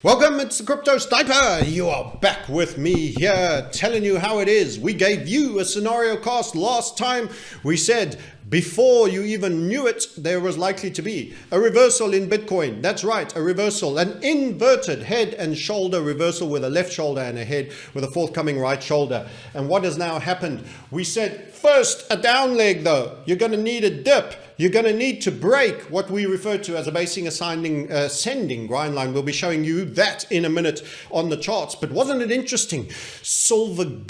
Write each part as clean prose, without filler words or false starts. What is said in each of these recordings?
Welcome, it's the Crypto Sniper. You are back with me here telling you how it is. We gave you a scenario cast last time. We said before you even knew it, there was likely to be a reversal in Bitcoin. That's right, a reversal, an inverted head and shoulder reversal with a left shoulder and a head with a forthcoming right shoulder. And what has now happened? We said first a down leg though. You're going to need a dip. You're going to need to break what we refer to as a ascending grind line. We'll be showing you that in a minute on the charts. But wasn't it interesting? Silverback,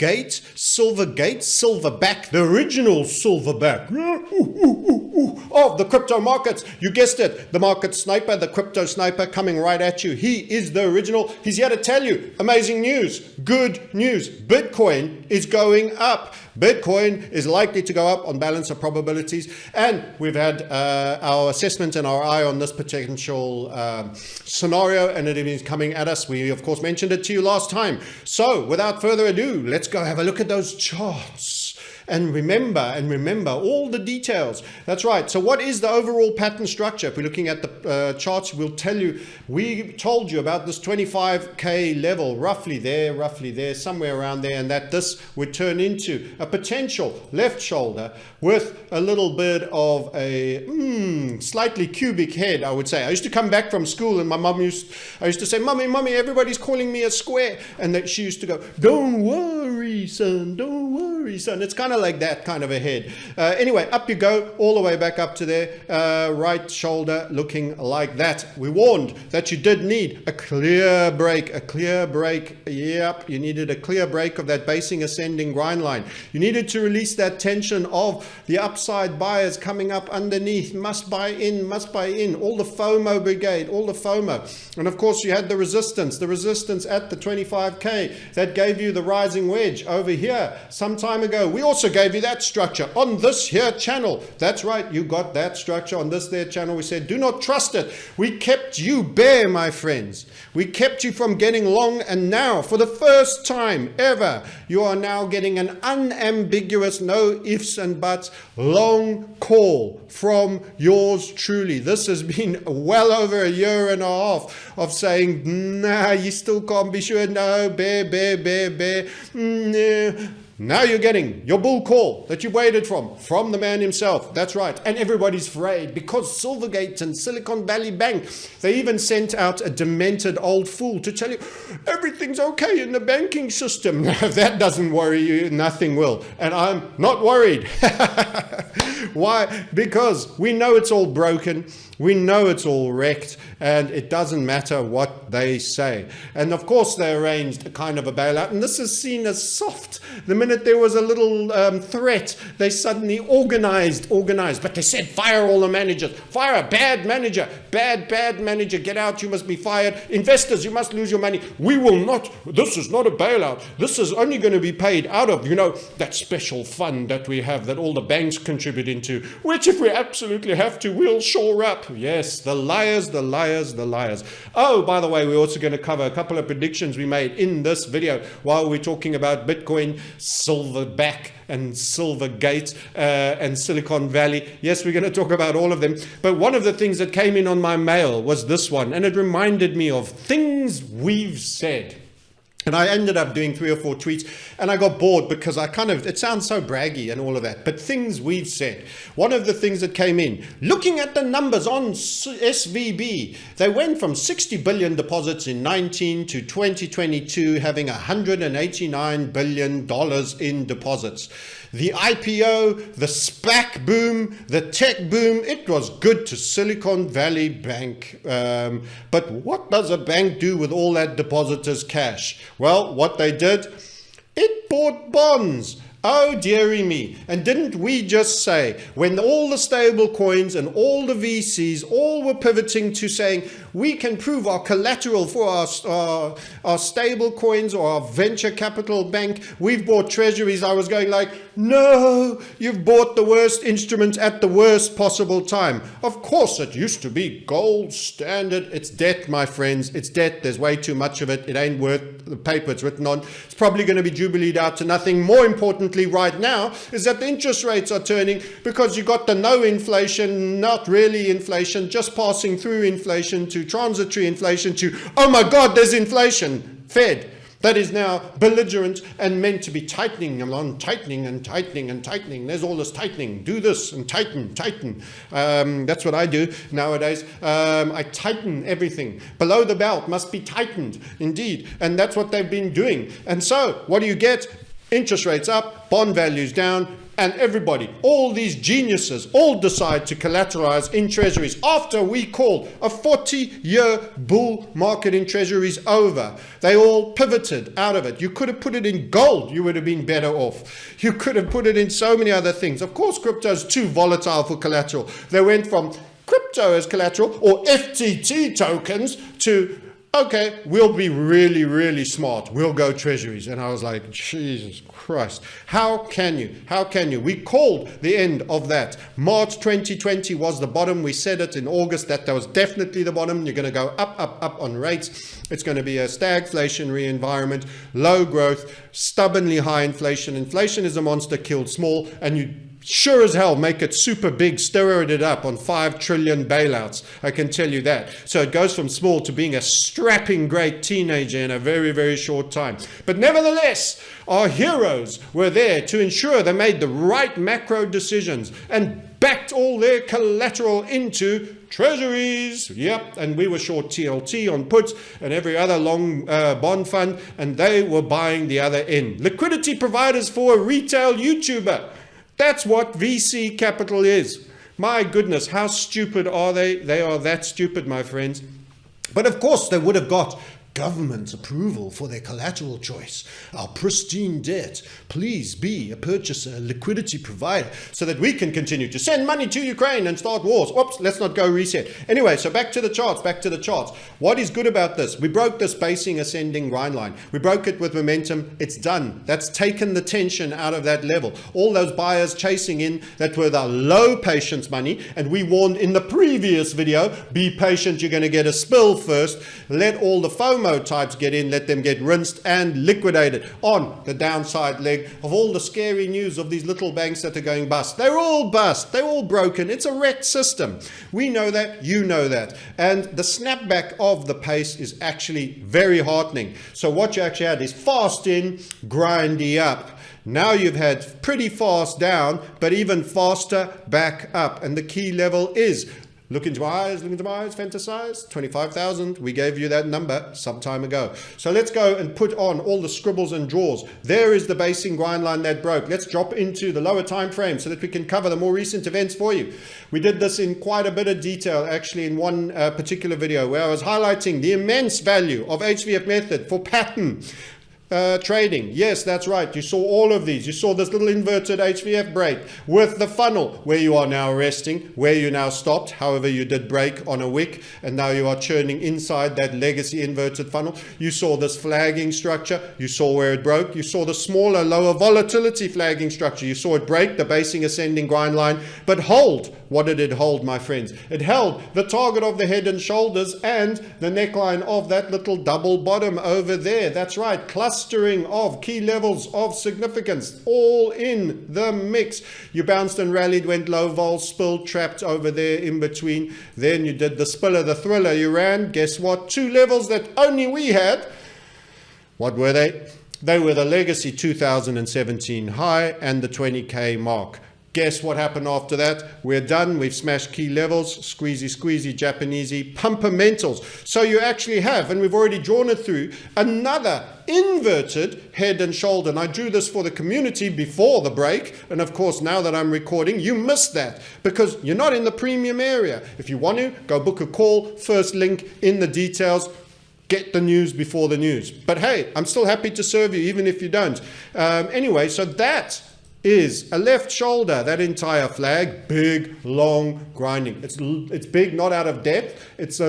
the original silverback of the crypto markets. You guessed it, the market sniper, the crypto sniper coming right at you. He is the original. He's here to tell you amazing news, good news. Bitcoin is going up. Bitcoin is likely to go up on balance of probabilities, and we've had our assessment and our eye on this potential scenario, and it is coming at us. We of course mentioned it to you last time. So without further ado, let's go have a look at those charts. And remember all the details. That's right. So what is the overall pattern structure? If we're looking at the charts, we'll tell you, we told you about this 25K level, roughly there, somewhere around there, and that this would turn into a potential left shoulder with a little bit of a slightly cubic head, I would say. I used to come back from school and my mom I used to say, Mommy, everybody's calling me a square. And that she used to go, don't worry, son. It's kind of like that kind of a head. Anyway, up you go, all the way back up to there, right shoulder looking like that. We warned that you did need a clear break. Yep, you needed a clear break of that basing ascending grind line. You needed to release that tension of the upside buyers coming up underneath. Must buy in. All the FOMO brigade, all the FOMO. And of course you had the resistance at the 25K that gave you the rising wedge over here some time ago. We also gave you that structure on this here channel. That's right, you got that structure on this there channel. We said do not trust it. We kept you bare, my friends. We kept you from getting long, and now for the first time ever you are now getting an unambiguous, no ifs and buts, long call from yours truly. This has been well over a year and a half of saying, nah, you still can't be sure. No, bear. Now you're getting your bull call that you waited from the man himself. That's right. And everybody's afraid because Silvergate and Silicon Valley Bank, they even sent out a demented old fool to tell you everything's okay in the banking system. Now, if that doesn't worry you, nothing will. And I'm not worried. Why? Because we know it's all broken. We know it's all wrecked, and it doesn't matter what they say. And of course, they arranged a kind of a bailout, and this is seen as soft. The minute there was a little threat, they suddenly organized, but they said, fire all the managers, fire a bad manager, bad manager, get out, you must be fired. Investors, you must lose your money. We will not, this is not a bailout. This is only going to be paid out of, that special fund that we have that all the banks contribute into, which if we absolutely have to, we'll shore up. Yes, the liars. Oh, by the way, we're also going to cover a couple of predictions we made in this video while we're talking about Bitcoin, Silverback, and Silvergate, and Silicon Valley. Yes, we're going to talk about all of them. But one of the things that came in on my mail was this one, and it reminded me of things we've said. And I ended up doing 3 or 4 tweets, and I got bored because it sounds so braggy and all of that, but things we've said. One of the things that came in, looking at the numbers on SVB, they went from 60 billion deposits in 19 to 2022, having $189 billion in deposits. The IPO, the SPAC boom, the tech boom, it was good to Silicon Valley Bank. But what does a bank do with all that depositors' cash? Well, what they did, it bought bonds. Oh, dearie me. And didn't we just say, when all the stable coins and all the VCs all were pivoting to saying, we can prove our collateral for our stable coins or our venture capital bank, we've bought treasuries. I was going like, no, you've bought the worst instrument at the worst possible time. Of course, it used to be gold standard. It's debt, my friends. It's debt. There's way too much of it. It ain't worth the paper it's written on. It's probably going to be jubileed out to nothing. More importantly right now is that the interest rates are turning because you got the no inflation, not really inflation, just passing through inflation to to transitory inflation to, oh my God, there's inflation, Fed. That is now belligerent and meant to be tightening along, tightening and tightening and tightening. There's all this tightening. Do this and tighten. That's what I do nowadays. I tighten everything. Below the belt must be tightened, indeed. And that's what they've been doing. And so what do you get? Interest rates up, bond values down, and everybody, all these geniuses, all decide to collateralize in treasuries after we called a 40-year bull market in treasuries over. They all pivoted out of it. You could have put it in gold, you would have been better off. You could have put it in so many other things. Of course, crypto is too volatile for collateral. They went from crypto as collateral or FTT tokens to, okay, we'll be really, really smart. We'll go treasuries. And I was like, Jesus Christ. How can you? How can you? We called the end of that. March 2020 was the bottom. We said it in August that was definitely the bottom. You're going to go up on rates. It's going to be a stagflationary environment, low growth, stubbornly high inflation. Inflation is a monster killed small, and you sure as hell make it super big, steroid it up on 5 trillion bailouts. I can tell you that. So it goes from small to being a strapping great teenager in a very, very short time. But nevertheless, our heroes were there to ensure they made the right macro decisions and backed all their collateral into treasuries. Yep, and we were short TLT on puts and every other long bond fund, and they were buying the other end. Liquidity providers for a retail YouTuber. That's what VC capital is. My goodness, how stupid are they? They are that stupid, my friends. But of course, they would have got government approval for their collateral choice. Our pristine debt. Please be a purchaser, a liquidity provider, so that we can continue to send money to Ukraine and start wars. Oops, let's not go reset. Anyway, so back to the charts. What is good about this? We broke this basing ascending grind line. We broke it with momentum. It's done. That's taken the tension out of that level. All those buyers chasing in that were the low patience money, and we warned in the previous video, be patient, you're going to get a spill first. Let all the FOMO types get in, let them get rinsed and liquidated on the downside leg of all the scary news of these little banks that are going bust. They're all bust. They're all broken. It's a wrecked system. We know that. You know that. And the snapback of the pace is actually very heartening. So what you actually had is fast in, grindy up. Now you've had pretty fast down, but even faster back up. And the key level is, look into my eyes, fantasize, 25,000. We gave you that number some time ago. So let's go and put on all the scribbles and draws. There is the basing grind line that broke. Let's drop into the lower time frame so that we can cover the more recent events for you. We did this in quite a bit of detail, actually, in one particular video where I was highlighting the immense value of HVF method for pattern trading. Yes, that's right. You saw all of these. You saw this little inverted HVF break with the funnel where you are now resting, where you now stopped. However, you did break on a wick and now you are churning inside that legacy inverted funnel. You saw this flagging structure. You saw where it broke. You saw the smaller, lower volatility flagging structure. You saw it break the basing ascending grind line, but hold. What did it hold, my friends? It held the target of the head and shoulders and the neckline of that little double bottom over there. That's right. Clustering of key levels of significance, all in the mix. You bounced and rallied, went low vol, spilled, trapped over there in between. Then you did the spiller, the thriller. You ran. Guess what? 2 levels that only we had. What were they? They were the legacy 2017 high and the 20K mark. Guess what happened after that? We're done. We've smashed key levels, squeezy, Japanesey, pumpermentals. So you actually have, and we've already drawn it through, another inverted head and shoulder. And I drew this for the community before the break. And of course, now that I'm recording, you missed that because you're not in the premium area. If you want to, go book a call. First link in the details. Get the news before the news. But hey, I'm still happy to serve you, even if you don't. Anyway, so that is a left shoulder, that entire flag, big, long, grinding. It's big, not out of depth. It's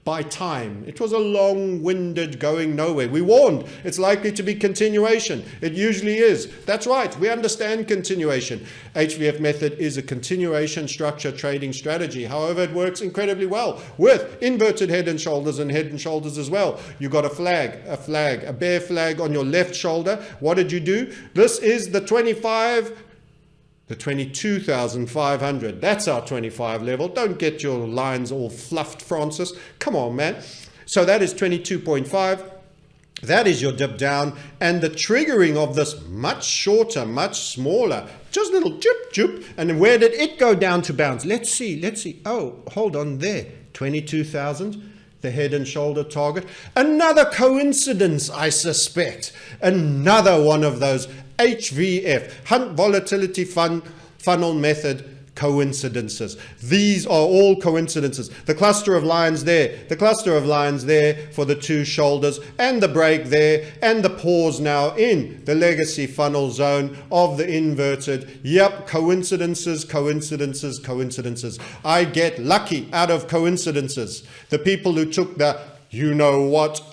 by time. It was a long-winded going nowhere. We warned it's likely to be continuation. It usually is. That's right. We understand continuation. HVF method is a continuation structure trading strategy. However, it works incredibly well with inverted head and shoulders as well. You got a bear flag on your left shoulder. What did you do? This is the 25 the 22,500. That's our 25 level. Don't get your lines all fluffed, Francis. Come on, man. So that is 22.5. That is your dip down, and the triggering of this much shorter, much smaller, just little jip, jip. And where did it go down to bounce? Let's see. Oh, hold on there. 22,000, the head and shoulder target. Another coincidence, I suspect. Another one of those HVF, Hunt Volatility Funnel Method coincidences. These are all coincidences. The cluster of lines there, for the two shoulders, and the break there, and the pause now in the legacy funnel zone of the inverted. Yep, coincidences. I get lucky out of coincidences. The people who took the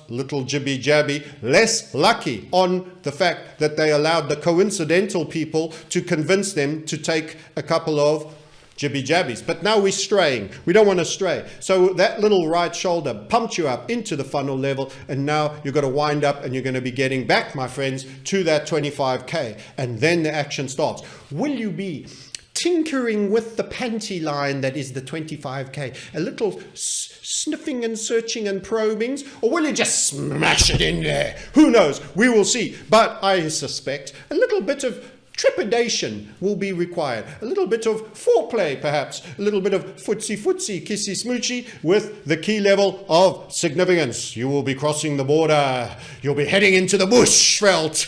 little jibby jabby, less lucky on the fact that they allowed the coincidental people to convince them to take a couple of jibby jabbies. But now we're straying. We don't want to stray. So that little right shoulder pumped you up into the funnel level, and now you've got to wind up, and you're going to be getting back, my friends, to that 25K. And then the action starts. Will you be tinkering with the panty line that is the 25K, a little sniffing and searching and probings, or will you just smash it in there? Who knows? We will see. But I suspect a little bit of trepidation will be required, a little bit of foreplay perhaps, a little bit of footsie kissy smoochy with the key level of significance. You will be crossing the border, you'll be heading into the bushveld.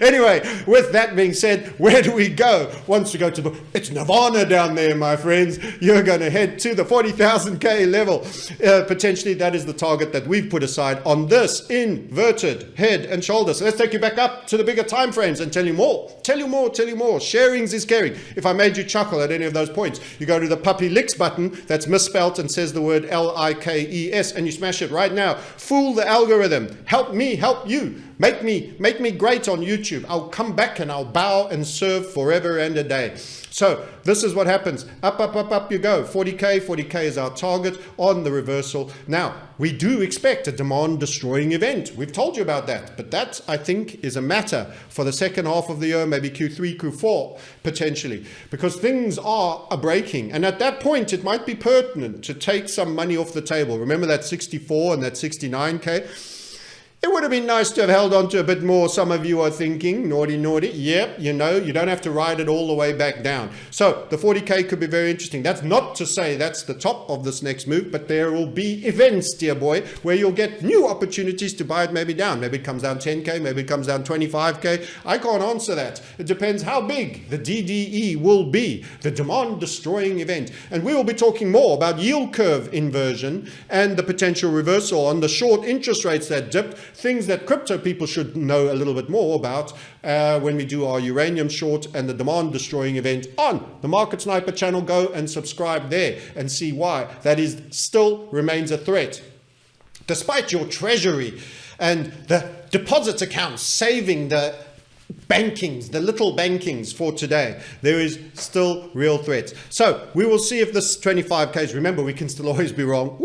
Anyway, with that being said, where do we go? Once we go to it's nirvana down there, my friends. You're going to head to the 40,000K level. Potentially that is the target that we've put aside on this inverted head and shoulder. So let's take you back up to the bigger time frames and tell you more. Sharings is caring. If I made you chuckle at any of those points, you go to the puppy licks button that's misspelt and says the word Likes, and you smash it right now. Fool the algorithm. Help me help you. Make me great on YouTube. I'll come back and I'll bow and serve forever and a day. So this is what happens. Up you go. 40K is our target on the reversal. Now, we do expect a demand destroying event. We've told you about that. But that, I think, is a matter for the second half of the year, maybe Q3, Q4, potentially. Because things are breaking. And at that point, it might be pertinent to take some money off the table. Remember that 64 and that 69K? It would have been nice to have held on to a bit more. Some of you are thinking, naughty. Yep, you don't have to ride it all the way back down. So the 40K could be very interesting. That's not to say that's the top of this next move, but there will be events, dear boy, where you'll get new opportunities to buy it maybe down. Maybe it comes down 10K, maybe it comes down 25K. I can't answer that. It depends how big the DDE will be, the demand destroying event. And we will be talking more about yield curve inversion and the potential reversal on the short interest rates that dipped. Things that crypto people should know a little bit more about when we do our uranium short and the demand destroying event on the Market Sniper channel. Go and subscribe there and see why that is still remains a threat. Despite your treasury and the deposit accounts saving the bankings, the little bankings for today, there is still real threats. So we will see if this 25Ks, remember, we can still always be wrong.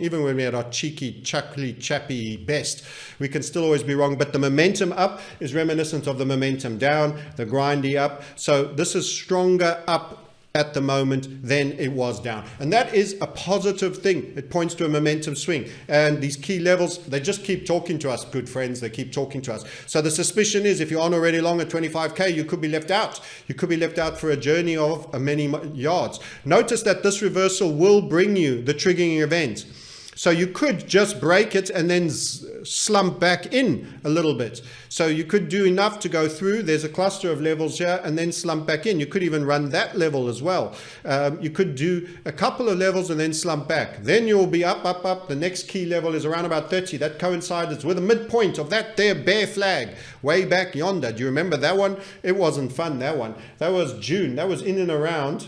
Even when we're at our cheeky, chappy best, we can still always be wrong. But the momentum up is reminiscent of the momentum down, the grindy up. So this is stronger up at the moment than it was down. And that is a positive thing. It points to a momentum swing. And these key levels, they just keep talking to us, good friends. They keep talking to us. So the suspicion is if you're on already long at 25K, you could be left out. You could be left out for a journey of many yards. Notice that this reversal will bring you the triggering event. So you could just break it and then slump back in a little bit. So you could do enough to go through. There's a cluster of levels here and then slump back in. You could even run that level as well. You could do a couple of levels and then slump back. Then you'll be up. The next key level is around about 30. That coincides with the midpoint of that there bear flag way back yonder. Do you remember that one? It wasn't fun, that one. That was June. That was in and around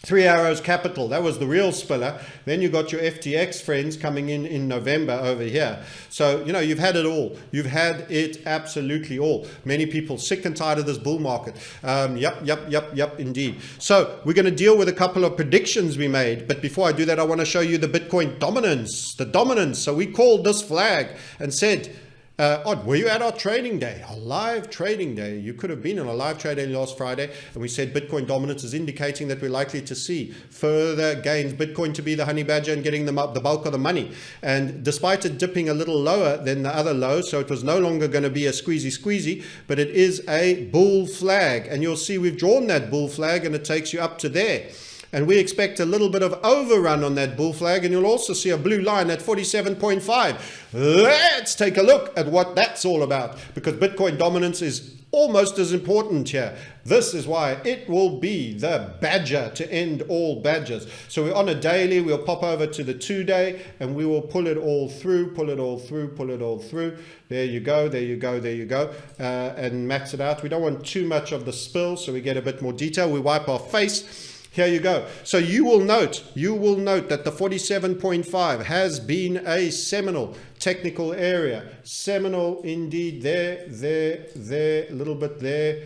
3 Arrows Capital. That was the real spiller. Then you got your FTX friends coming in November over here. So, you've had it all. You've had it absolutely all. Many people sick and tired of this bull market. Yep, indeed. So we're going to deal with a couple of predictions we made. But before I do that, I want to show you the Bitcoin dominance. The dominance. So we called this flag and said, Odd, were you at our trading day, our live trading day? You could have been on a live trading day last Friday, and we said Bitcoin dominance is indicating that we're likely to see further gains, Bitcoin to be the honey badger and getting the bulk of the money. And despite it dipping a little lower than the other low, so it was no longer going to be a squeezy, but it is a bull flag. And you'll see we've drawn that bull flag, and it takes you up to there. And we expect a little bit of overrun on that bull flag, and you'll also see a blue line at 47.5. Let's take a look at what that's all about, because Bitcoin dominance is almost as important here. This is why it will be the badger to end all badgers. So we're on a daily, we'll pop over to the 2-day, and we will pull it all through, pull it all through, pull it all through. There you go, there you go, there you go. And max it out. We don't want too much of the spill, so we get a bit more detail. We wipe our face. Here you go. So you will note that the 47.5 has been a seminal technical area. Seminal indeed. There, a little bit there,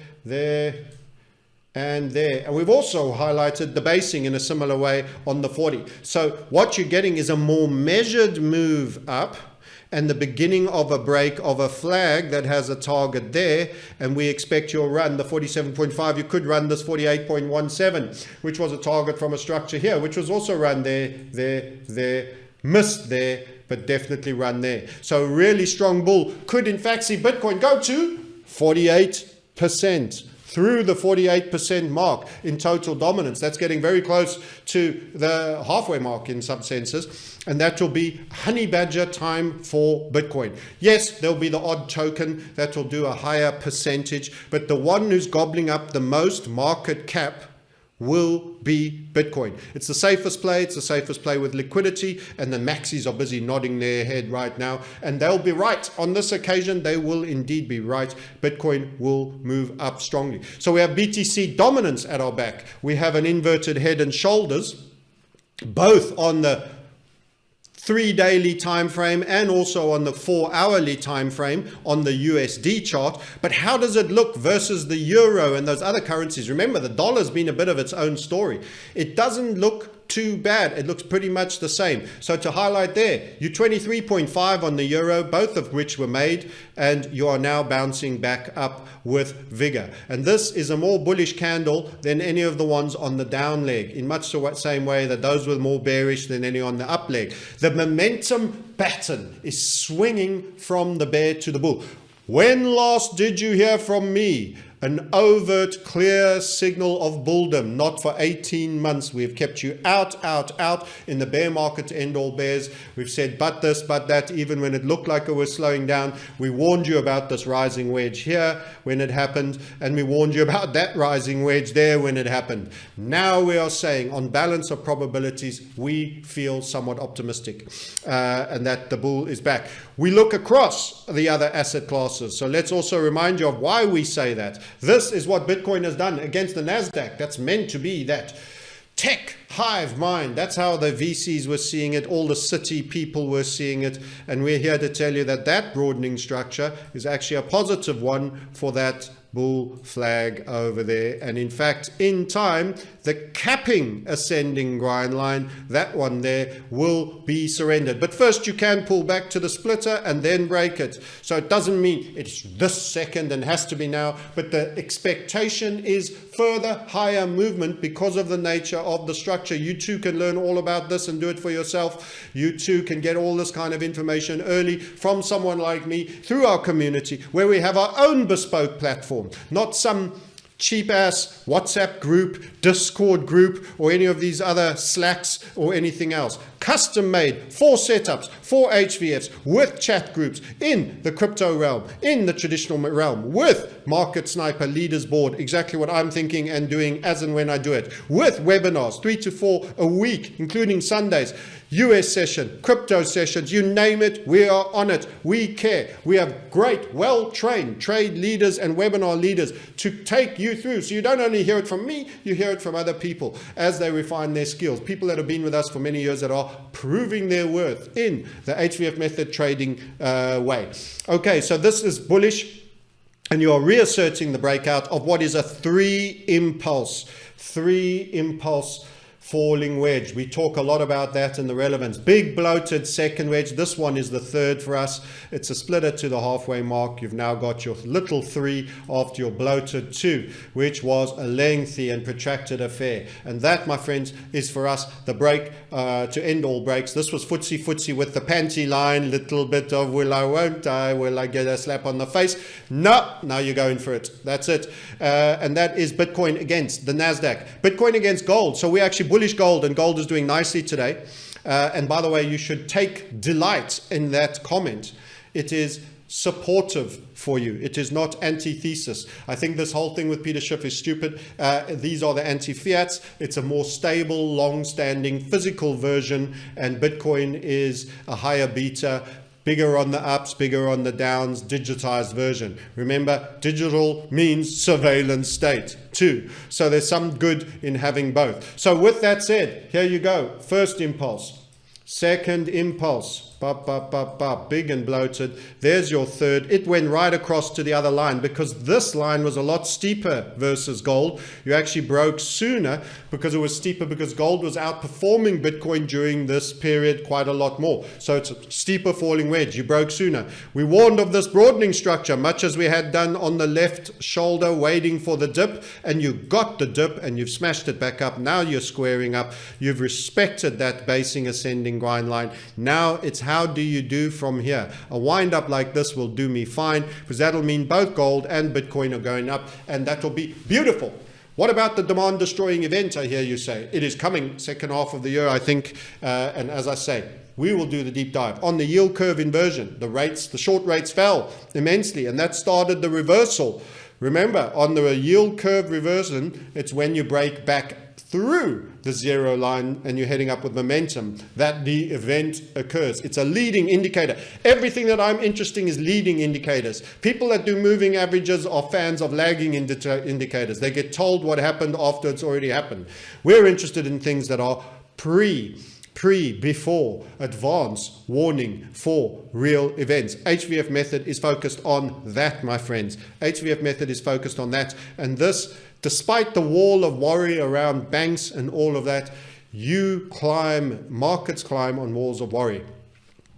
and there. And we've also highlighted the basing in a similar way on the 40. So what you're getting is a more measured move up, and the beginning of a break of a flag that has a target there, and we expect you'll run the 47.5. You could run this 48.17, which was a target from a structure here, which was also run there, missed there, but definitely run there. So really strong bull could in fact see Bitcoin go to 48%. Through the 48% mark in total dominance. That's getting very close to the halfway mark in some senses. And that will be honey badger time for Bitcoin. Yes, there'll be the odd token that will do a higher percentage, but the one who's gobbling up the most market cap will be Bitcoin. It's the safest play. It's the safest play with liquidity, and the maxis are busy nodding their head right now, and they'll be right. On this occasion, they will indeed be right. Bitcoin will move up strongly. So we have BTC dominance at our back. We have an inverted head and shoulders, both on the 3-daily time frame and also on the 4-hourly time frame on the USD chart. But how does it look versus the euro and those other currencies? Remember, the dollar's been a bit of its own story. It doesn't look too bad. It looks pretty much the same. So to highlight there, you 23.5 on the euro, both of which were made, and you are now bouncing back up with vigor. And this is a more bullish candle than any of the ones on the down leg, in much the same way that those were more bearish than any on the up leg. The momentum pattern is swinging from the bear to the bull. When last did you hear from me an overt, clear signal of bulldom? Not for 18 months. We've kept you out in the bear market to end all bears. We've said, but this, but that, even when it looked like it was slowing down. We warned you about this rising wedge here when it happened, and we warned you about that rising wedge there when it happened. Now we are saying, on balance of probabilities, we feel somewhat optimistic, and that the bull is back. We look across the other asset classes. So let's also remind you of why we say that. This is what Bitcoin has done against the NASDAQ. That's meant to be that tech hive mind. That's how the VCs were seeing it. All the city people were seeing it. And we're here to tell you that that broadening structure is actually a positive one for that bull flag over there. And in fact, in time, the capping ascending grind line, that one there, will be surrendered. But first you can pull back to the splitter and then break it. So it doesn't mean it's this second and has to be now, but the expectation is further higher movement because of the nature of the structure. You too can learn all about this and do it for yourself. You too can get all this kind of information early from someone like me through our community, where we have our own bespoke platform. Not some cheap-ass WhatsApp group, Discord group, or any of these other Slacks or anything else. Custom-made, 4 setups, 4 HVFs, with chat groups in the crypto realm, in the traditional realm, with Market Sniper Leaders Board, exactly what I'm thinking and doing as and when I do it, with webinars, 3 to 4 a week, including Sundays, US session, crypto sessions, you name it, we are on it. We care. We have great, well-trained trade leaders and webinar leaders to take you through. So you don't only hear it from me, you hear it from other people as they refine their skills. People that have been with us for many years that are proving their worth in the HVF method trading way. Okay, so this is bullish, and you are reasserting the breakout of what is a three impulse falling wedge. We talk a lot about that in the relevance. Big bloated second wedge. This one is the third for us. It's a splitter to the halfway mark. You've now got your little 3 after your bloated 2, which was a lengthy and protracted affair. And that, my friends, is for us the break to end all breaks. This was footsie with the panty line, little bit of will I, won't I, will I get a slap on the face? No, now you're going for it. That's it. And that is Bitcoin against the NASDAQ. Bitcoin against gold. So we're actually bullish gold, and gold is doing nicely today. And by the way, you should take delight in that comment. It is supportive for you. It is not antithesis. I think this whole thing with Peter Schiff is stupid. These are the anti-fiats. It's a more stable, long-standing physical version, and Bitcoin is a higher beta, bigger on the ups, bigger on the downs, digitized version. Remember, digital means surveillance state too. So there's some good in having both. So with that said, here you go. First impulse, second impulse, big and bloated. There's your third. It went right across to the other line because this line was a lot steeper versus gold. You actually broke sooner because it was steeper, because gold was outperforming Bitcoin during this period quite a lot more. So it's a steeper falling wedge. You broke sooner. We warned of this broadening structure, much as we had done on the left shoulder, waiting for the dip, and you got the dip and you've smashed it back up. Now you're squaring up. You've respected that basing ascending grind line. Now it's how do you do from here? A wind up like this will do me fine, because that'll mean both gold and Bitcoin are going up, and that will be beautiful. What about the demand destroying event, I hear you say? It is coming second half of the year, I think. And as I say, we will do the deep dive. On the yield curve inversion, the short rates fell immensely, and that started the reversal. Remember, on the yield curve reversion, it's when you break back through the zero line and you're heading up with momentum that the event occurs. It's a leading indicator. Everything that I'm interested in is leading indicators. People that do moving averages are fans of lagging indicators. They get told what happened after it's already happened. We're interested in things that are before, advance, warning for real events. HVF method is focused on that, my friends. HVF method is focused on that. And this, despite the wall of worry around banks and all of that, markets climb on walls of worry.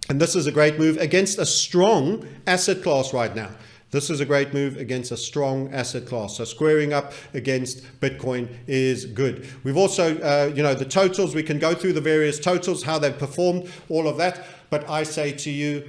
And this is a great move against a strong asset class right now. This is a great move against a strong asset class. So squaring up against Bitcoin is good. We've also, the totals, we can go through the various totals, how they've performed, all of that. But I say to you,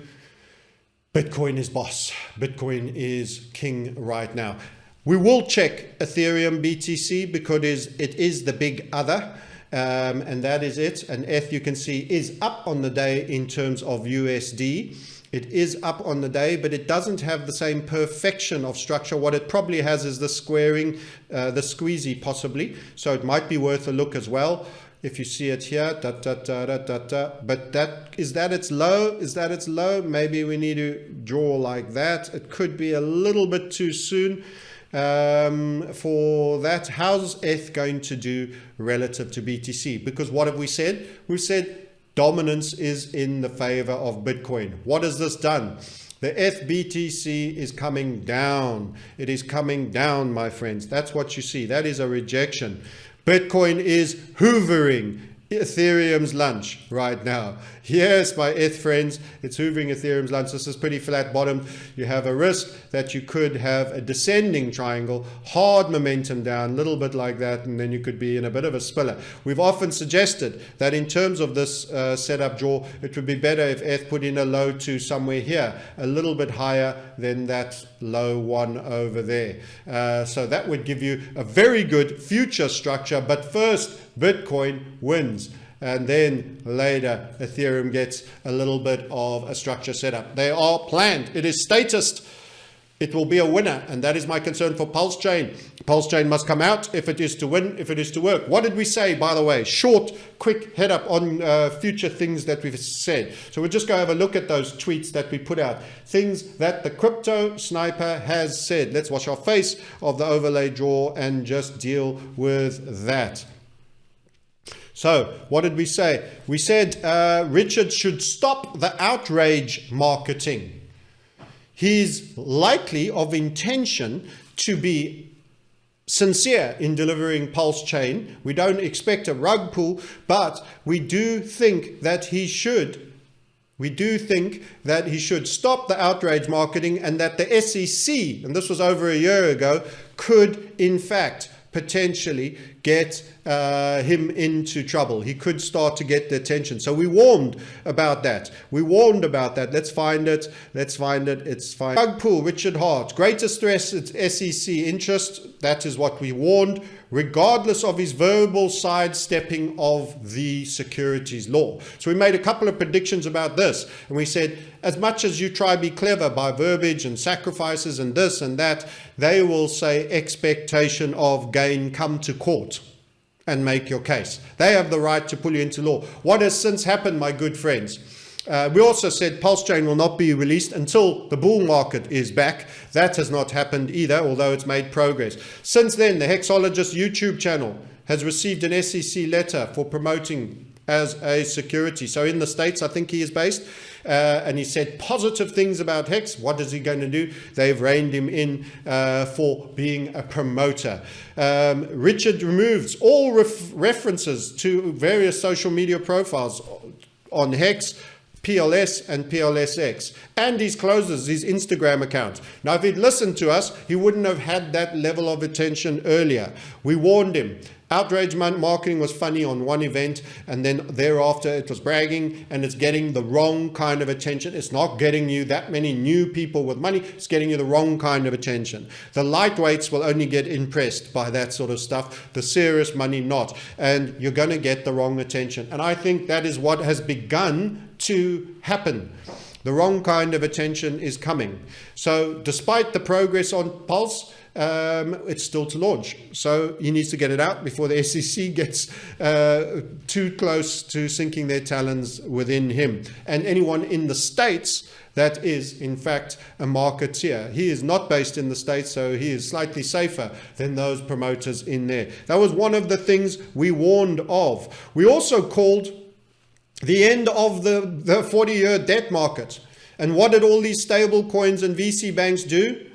Bitcoin is boss. Bitcoin is king right now. We will check Ethereum BTC because it is the big other. And that is it. And ETH, you can see, is up on the day in terms of USD. It is up on the day, but it doesn't have the same perfection of structure. What it probably has is the squaring, the squeezy possibly. So it might be worth a look as well. If you see it here, but is that its low? Is that its low? Maybe we need to draw like that. It could be a little bit too soon for that. How's ETH going to do relative to BTC? Because what have we said? We've said dominance is in the favor of Bitcoin. What has this done? The ETH BTC is coming down. It is coming down, my friends. That's what you see. That is a rejection. Bitcoin is hoovering Ethereum's lunch right now. Yes, my ETH friends, it's hoovering Ethereum's lunch. This is pretty flat bottomed. You have a risk that you could have a descending triangle, hard momentum down, a little bit like that, and then you could be in a bit of a spiller. We've often suggested that in terms of this setup draw, it would be better if ETH put in a low to somewhere here, a little bit higher than that low one over there. So that would give you a very good future structure. But first, Bitcoin wins. And then later, Ethereum gets a little bit of a structure setup. They are planned. It is statist. It will be a winner. And that is my concern for Pulse Chain. Pulse Chain must come out if it is to win, if it is to work. What did we say, by the way? Short, quick head up on future things that we've said. So we'll just go have a look at those tweets that we put out. Things that the crypto sniper has said. Let's wash our face of the overlay draw and just deal with that. So what did we say? We said Richard should stop the outrage marketing. He's likely of intention to be sincere in delivering pulse chain. We don't expect a rug pull, but we do think that he should. We do think that he should stop the outrage marketing, and that the SEC, and this was over a year ago, could in fact potentially get him into trouble. He could start to get the attention. So we warned about that. We warned about that. Let's find it. Let's find it. It's fine. Rug pull, Richard Hart. Greater stress at SEC interest. That is what we warned, regardless of his verbal sidestepping of the securities law. So we made a couple of predictions about this. And we said, as much as you try to be clever by verbiage and sacrifices and this and that, they will say expectation of gain, come to court and make your case. They have the right to pull you into law. What has since happened, my good friends? We also said pulse chain will not be released until the bull market is back. That has not happened either, although it's made progress. Since then, the Hexologist YouTube channel has received an SEC letter for promoting as a security. So in the States, I think he is based, and he said positive things about Hex. What is he going to do? They've reined him in for being a promoter. Richard removes all references to various social media profiles on Hex, PLS and PLSX, and he closes his Instagram account. Now, if he'd listened to us, he wouldn't have had that level of attention earlier. We warned him. Outrage marketing was funny on one event, and then thereafter it was bragging, and it's getting the wrong kind of attention. It's not getting you that many new people with money. It's getting you the wrong kind of attention. The lightweights will only get impressed by that sort of stuff. The serious money not. And you're going to get the wrong attention. And I think that is what has begun to happen. The wrong kind of attention is coming. So despite the progress on Pulse, it's still to launch. So he needs to get it out before the SEC gets too close to sinking their talons within him. And anyone in the States that is, in fact, a marketeer. He is not based in the States, so he is slightly safer than those promoters in there. That was one of the things we warned of. We also called the end of the 40-year debt market. And what did all these stable coins and VC banks do?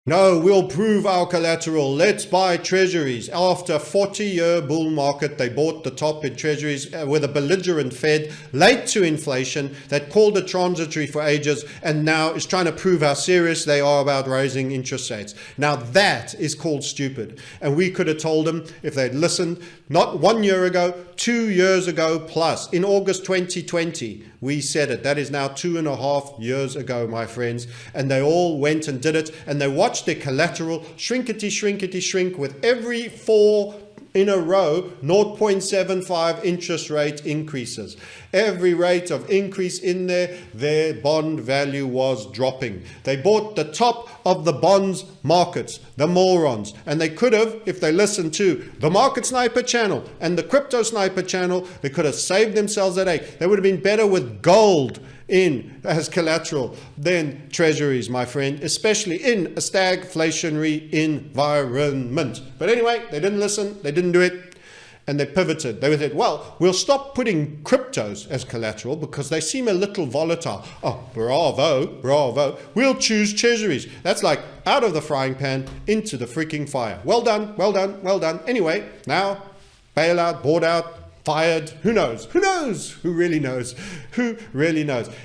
No, we'll prove our collateral. Let's buy treasuries. After a 40-year bull market, they bought the top in treasuries with a belligerent Fed, late to inflation, that called it transitory for ages, and now is trying to prove how serious they are about raising interest rates. Now that is called stupid. And we could have told them, if they'd listened, not 1 year ago, 2 years ago plus. In August 2020, we said it. That is now 2.5 years ago, my friends. And they all went and did it, and they watched their collateral shrink with every 4 in a row 0.75 interest rate increases. Every rate of increase in there, their bond value was dropping. They bought the top of the bonds markets, the morons, and they could have, if they listened to the Market Sniper channel and the Crypto Sniper channel, they could have saved themselves that day. They would have been better with gold in as collateral than treasuries, my friend, especially in a stagflationary environment. But anyway, they didn't listen, they didn't do it, and they pivoted. They said, well, we'll stop putting cryptos as collateral because they seem a little volatile. Oh, bravo. We'll choose treasuries. That's like out of the frying pan into the freaking fire. Well done. Anyway, now bailout, bought out, fired, who knows? Who really knows?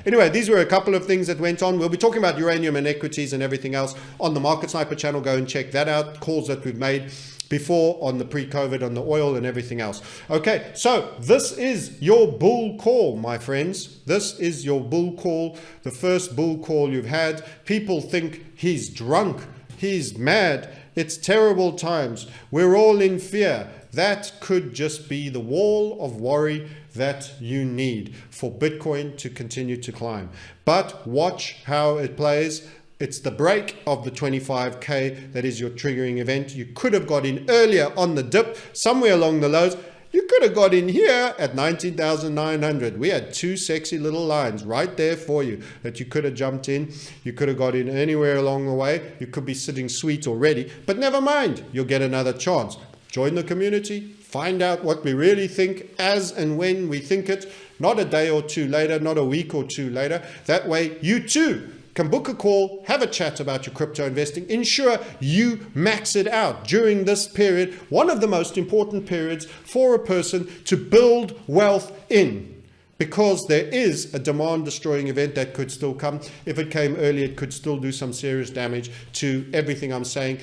Anyway, these were a couple of things that went on. We'll be talking about uranium and equities and everything else on the Market Sniper channel. Go and check that out. Calls that we've made before on the pre-COVID, on the oil and everything else. Okay, so this is your bull call, my friends. This is your bull call, the first bull call you've had. People think he's drunk, he's mad, it's terrible times, we're all in fear. That could just be the wall of worry that you need for Bitcoin to continue to climb. But watch how it plays. It's the break of the 25K that is your triggering event. You could have got in earlier on the dip, somewhere along the lows. You could have got in here at 19,900. We had two sexy little lines right there for you that you could have jumped in. You could have got in anywhere along the way. You could be sitting sweet already, but never mind. You'll get another chance. Join the community, find out what we really think as and when we think it, not a day or two later, not a week or two later. That way you too can book a call, have a chat about your crypto investing, ensure you max it out during this period, one of the most important periods for a person to build wealth in. Because there is a demand-destroying event that could still come. If it came early, it could still do some serious damage to everything I'm saying.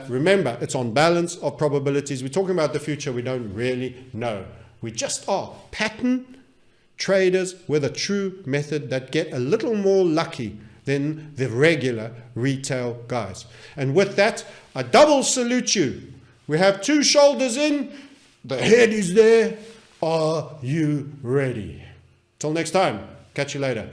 Remember, it's on balance of probabilities. We're talking about the future. We don't really know. We just are pattern traders with a true method that get a little more lucky than the regular retail guys. And with that, I double salute you. We have 2 shoulders in. The head is there. Are you ready? Till next time, catch you later.